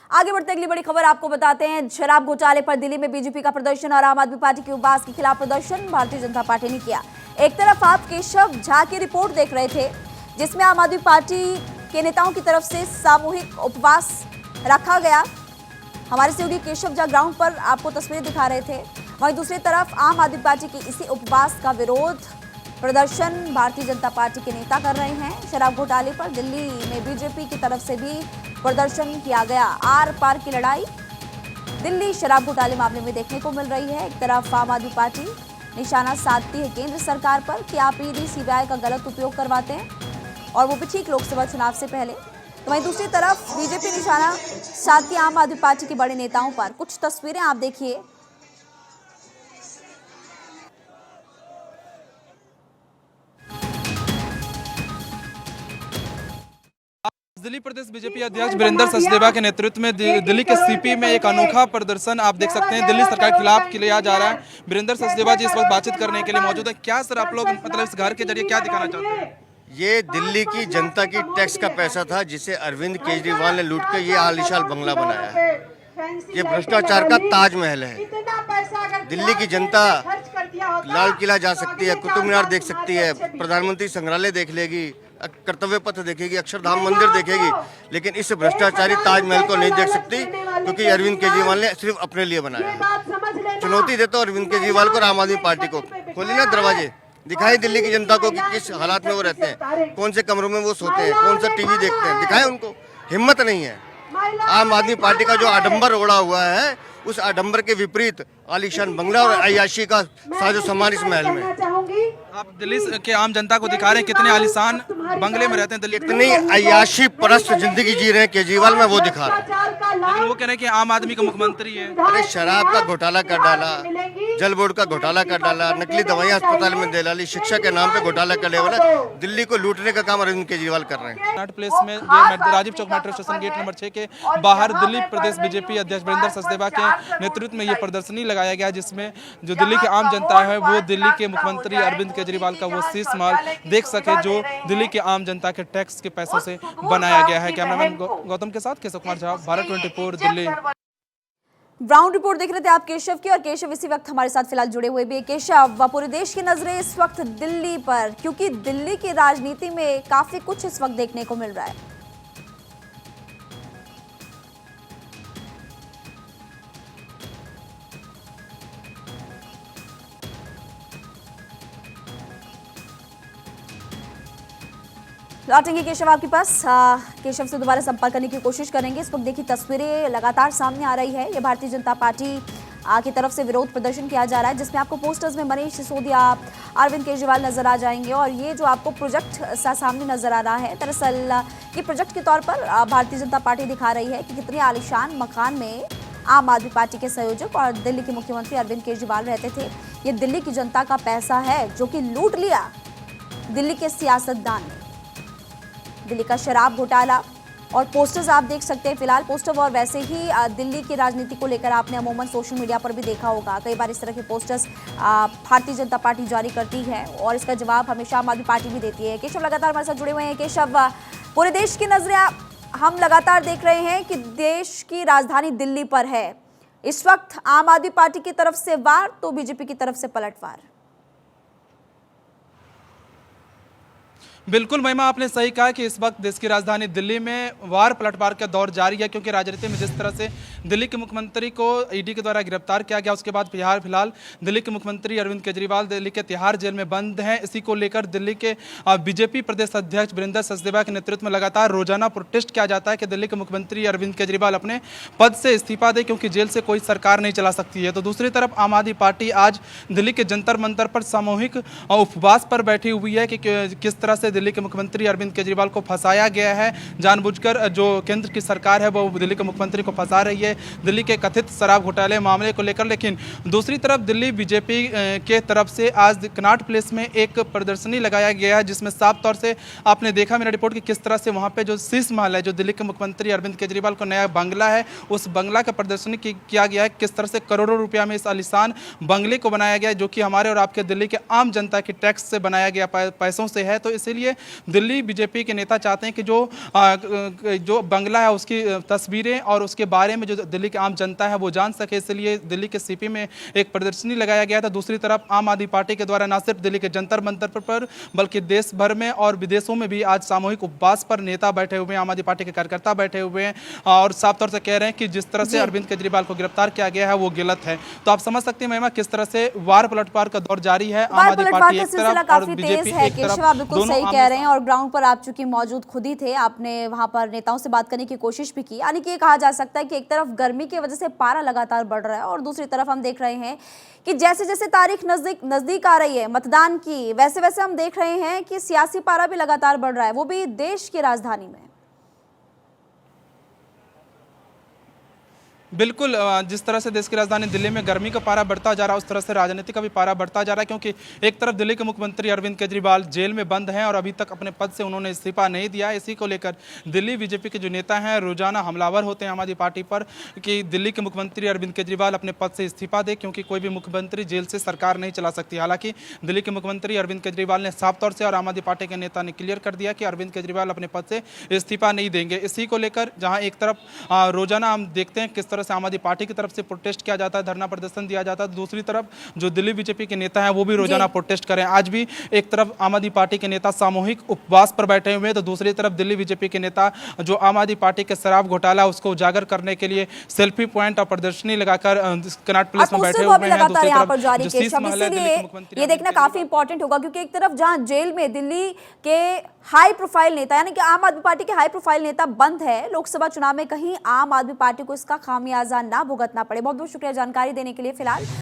आगे बढ़ते अगली बड़ी खबर आपको बताते हैं। शराब घोटाले पर दिल्ली में बीजेपी का प्रदर्शन और आम आदमी पार्टी के उपवास के खिलाफ प्रदर्शन भारतीय जनता पार्टी ने किया। एक तरफ आप केशव झा की रिपोर्ट देख रहे थे, जिसमें आम आदमी पार्टी के नेताओं की तरफ से सामूहिक उपवास रखा गया। हमारे सहयोगी केशव झा ग्राउंड पर आपको तस्वीरें दिखा रहे थे। वहीं दूसरी तरफ आम आदमी पार्टी के इसी उपवास का विरोध प्रदर्शन भारतीय जनता पार्टी के नेता कर रहे हैं। शराब घोटाले पर दिल्ली में बीजेपी की तरफ से भी प्रदर्शन किया गया। आर पार की लड़ाई दिल्ली शराब घोटाले मामले में देखने को मिल रही है। एक तरफ आम आदमी पार्टी निशाना साधती है केंद्र सरकार पर कि आप ईडी सीबीआई का गलत उपयोग करवाते हैं, और वो भी ठीक लोकसभा चुनाव से पहले। तो वहीं दूसरी तरफ बीजेपी निशाना साधती आम आदमी पार्टी के बड़े नेताओं पर। कुछ तस्वीरें आप देखिए। दिल्ली प्रदेश बीजेपी अध्यक्ष वीरेंद्र सचदेवा के नेतृत्व में दिल्ली के सीपी में एक अनोखा प्रदर्शन आप देख सकते हैं। दिल्ली सरकार के खिलाफ किया जा रहा है। वीरेंद्र सचदेवा जी इस वक्त बातचीत करने के लिए मौजूद है। क्या सर आप लोग मतलब इस घर के जरिए क्या दिखाना चाहते हैं? ये दिल्ली की जनता की टैक्स का पैसा था, जिसे अरविंद केजरीवाल ने लूट कर ये आलीशान बंगला बनाया है। ये भ्रष्टाचार का ताजमहल है। दिल्ली की जनता लाल किला जा सकती है, कुतुब मीनार देख सकती है, प्रधानमंत्री संग्रहालय देख लेगी, कर्तव्य पथ देखेगी, अक्षरधाम मंदिर देखेगी, लेकिन इस भ्रष्टाचारी ताजमहल को नहीं देख सकती, क्योंकि अरविंद केजरीवाल ने सिर्फ अपने लिए बनाया है। चुनौती देता हूं अरविंद केजरीवाल को और आम आदमी पार्टी को, खोलिए ना दरवाजे, दिखाई दिल्ली की जनता को कि किस हालात में वो रहते हैं, कौन से कमरों में वो सोते हैं, कौन सा टीवी देखते हैं, दिखाएं उनको। हिम्मत नहीं है। आम आदमी पार्टी का जो आडंबर ओढ़ा हुआ है, उस आडंबर के विपरीत आलीशान बंगला और अय्याशी का साजो सामान इस महल में। आप दिल्ली के आम जनता को दिखा रहे हैं कितने आलीशान बंगले में रहते हैं दिल्ली। इतनी अय्याशी परस्त जिंदगी जी रहे हैं केजरीवाल में, वो दिखा रहे हैं। लेकिन वो कह रहे हैं कि आम आदमी का मुख्यमंत्री है। अरे शराब का घोटाला कर डाला, जल बोर्ड का घोटाला कर डाला, नकली दवाइयां अस्पताल में दे डाली, शिक्षा के नाम पे घोटाला करने वाला दिल्ली को लूटने का काम अरविंद केजरीवाल कर रहे हैं। कनॉट प्लेस में Rajiv Chowk metro station gate number 6 के बाहर दिल्ली प्रदेश बीजेपी अध्यक्ष वीरेंद्र सचदेवा के नेतृत्व में ये प्रदर्शनी लगाया गया, जिसमें जो दिल्ली की आम जनता है वो दिल्ली के मुख्यमंत्री अरविंद केजरीवाल का वो शीश महल देख सके, जो दिल्ली के आम जनता के टैक्स के पैसों से बनाया गया है। कैमरामैन गौतम के साथ केशव कुमार झा, भारत 24 दिल्ली। ग्राउंड रिपोर्ट देख रहे थे आप केशव की, और केशव इसी वक्त हमारे साथ फिलहाल जुड़े हुए भी है। केशव, पूरे देश की नजरें इस वक्त दिल्ली पर, क्योंकि दिल्ली की राजनीति में काफी कुछ इस वक्त देखने को मिल रहा है। लौटेंगे केशव आपके पास। केशव से दोबारा संपर्क करने की कोशिश करेंगे। इस वक्त देखिए तस्वीरें लगातार सामने आ रही है। ये भारतीय जनता पार्टी की तरफ से विरोध प्रदर्शन किया जा रहा है, जिसमें आपको पोस्टर्स में मनीष सिसोदिया, अरविंद केजरीवाल नजर आ जाएंगे। और ये जो आपको प्रोजेक्ट सा सामने नजर आ रहा है, दरअसल ये प्रोजेक्ट के तौर पर भारतीय जनता पार्टी दिखा रही है कि कितने आलीशान मकान में आम आदमी पार्टी के संयोजक और दिल्ली के मुख्यमंत्री अरविंद केजरीवाल रहते थे। ये दिल्ली की जनता का पैसा है जो कि लूट लिया दिल्ली के सियासतदान ने। दिल्ली का शराब घोटाला और पोस्टर्स आप देख सकते हैं फिलहाल। पोस्टर और वैसे ही दिल्ली की राजनीति को लेकर आपने अमूमन सोशल मीडिया पर भी देखा होगा, कई बार इस तरह के पोस्टर्स भारतीय जनता पार्टी जारी करती है, और इसका जवाब हमेशा आम आदमी पार्टी भी देती है। केशव लगातार हमारे साथ जुड़े हुए हैं। केशव, पूरे देश की नजरें हम लगातार देख रहे हैं कि देश की राजधानी दिल्ली पर है। इस वक्त आम आदमी पार्टी की तरफ से वार तो बीजेपी की तरफ से पलटवार। बिल्कुल महिमा, आपने सही कहा कि इस वक्त देश की राजधानी दिल्ली में वार पलटवार का दौर जारी है, क्योंकि राजनीति में जिस तरह से दिल्ली के मुख्यमंत्री को ईडी के द्वारा गिरफ्तार किया गया, उसके बाद फिलहाल दिल्ली के मुख्यमंत्री अरविंद केजरीवाल दिल्ली के तिहाड़ जेल में बंद हैं। इसी को लेकर दिल्ली के बीजेपी प्रदेश अध्यक्ष वीरेंद्र सचदेवा के नेतृत्व में लगातार रोजाना प्रोटेस्ट किया जाता है कि दिल्ली के मुख्यमंत्री अरविंद केजरीवाल अपने पद से इस्तीफा दे, क्योंकि जेल से कोई सरकार नहीं चला सकती है। तो दूसरी तरफ आम आदमी पार्टी आज दिल्ली के जंतर मंतर पर सामूहिक उपवास पर बैठी हुई है कि किस तरह से दिल्ली के मुख्यमंत्री अरविंद केजरीवाल को फंसाया गया है जानबूझकर। जो केंद्र की सरकार है वो दिल्ली के मुख्यमंत्री को फंसा रही है दिल्ली के कथित शराब घोटाले मामले को लेकर। लेकिन दूसरी तरफ दिल्ली बीजेपी के तरफ से आज कनॉट प्लेस में एक प्रदर्शनी लगाया गया है, जिसमें साफ तौर से आपने देखा मेरा रिपोर्ट कि किस तरह से वहाँ पे जो शीश महल है, जो दिल्ली के मुख्यमंत्री अरविंद केजरीवाल को नया बंगला है, उस बंगला का प्रदर्शनी किया गया है। किस तरह से करोड़ों रुपया में इस आलीशान बंगले को बनाया गया है, जो कि हमारे और आपके दिल्ली के आम जनता की टैक्स से बनाया गया पैसों से है। तो इसीलिए इसलिए दिल्ली बीजेपी के नेता चाहते हैं कि जो बंगला है उसकी तस्वीरें और उसके बारे में जो दिल्ली की आम जनता है वो जान सके, इसलिए दिल्ली के सीपी में एक प्रदर्शनी लगाया गया था। दूसरी तरफ आम आदमी पार्टी के द्वारा न सिर्फ दिल्ली के जंतर मंतर पर बल्कि देश भर में और विदेशों में भी आज सामूहिक उपवास पर नेता बैठे हुए हैं, आम आदमी पार्टी के कार्यकर्ता बैठे हुए हैं और साफ तौर से कह रहे हैं कि जिस तरह से अरविंद केजरीवाल को गिरफ्तार किया गया है वो गलत है। तो आप समझ सकते हैं महिमा किस तरह से वार पलटवार का दौर जारी है। आम आदमी पार्टी एक तरफ और बीजेपी एक तरफ, आप बिल्कुल सही कह रहे हैं और ग्राउंड पर आप चूंकि मौजूद खुद ही थे, आपने वहां पर नेताओं से बात करने की कोशिश भी की। यानी कि ये कहा जा सकता है कि एक तरफ गर्मी की वजह से पारा लगातार बढ़ रहा है और दूसरी तरफ हम देख रहे हैं कि जैसे जैसे तारीख नजदीक आ रही है मतदान की, वैसे वैसे हम देख रहे हैं कि सियासी पारा भी लगातार बढ़ रहा है, वो भी देश की राजधानी में। बिल्कुल, जिस तरह से देश की राजधानी दिल्ली में गर्मी का पारा बढ़ता जा रहा है उस तरह से राजनीति का भी पारा बढ़ता जा रहा है, क्योंकि एक तरफ दिल्ली के मुख्यमंत्री अरविंद केजरीवाल जेल में बंद हैं और अभी तक अपने पद से उन्होंने इस्तीफा नहीं दिया। इसी को लेकर दिल्ली बीजेपी के जो नेता हैं रोजाना हमलावर होते हैं आम आदमी पार्टी पर कि दिल्ली के मुख्यमंत्री अरविंद केजरीवाल अपने पद से इस्तीफा दे, क्योंकि कोई भी मुख्यमंत्री जेल से सरकार नहीं चला सकती। हालांकि दिल्ली के मुख्यमंत्री अरविंद केजरीवाल ने साफ तौर से और आम आदमी पार्टी के नेता ने क्लियर कर दिया कि अरविंद केजरीवाल अपने पद से इस्तीफा नहीं देंगे। इसी को लेकर जहाँ एक तरफ रोजाना हम देखते हैं किस तरह से आम आदमी पार्टी की तरफ से प्रोटेस्ट किया जाता है, धरना प्रदर्शन दिया जाता है, दूसरी तरफ जो दिल्ली बीजेपी के नेता हैं वो भी रोजाना प्रोटेस्ट करें। आज भी एक तरफ आम आदमी पार्टी के नेता सामूहिक उपवास पर बैठे हुए हैं तो दूसरी तरफ दिल्ली बीजेपी के नेता जो आम आदमी पार्टी के शराब घोटाला उसको उजागर करने के लिए सेल्फी पॉइंट और प्रदर्शनी लगाकर कनॉट प्लेस में बैठे हुए हैं। दूसरी तरफ ये देखना काफी इंपॉर्टेंट होगा, क्योंकि एक तरफ जहां जेल में दिल्ली के हाई प्रोफाइल नेता यानी कि आम आदमी पार्टी के हाई प्रोफाइल नेता बंद है, लोकसभा चुनाव में कहीं आम आदमी पार्टी को इसका खामियाजा ना भुगतना पड़े। बहुत बहुत शुक्रिया जानकारी देने के लिए। फिलहाल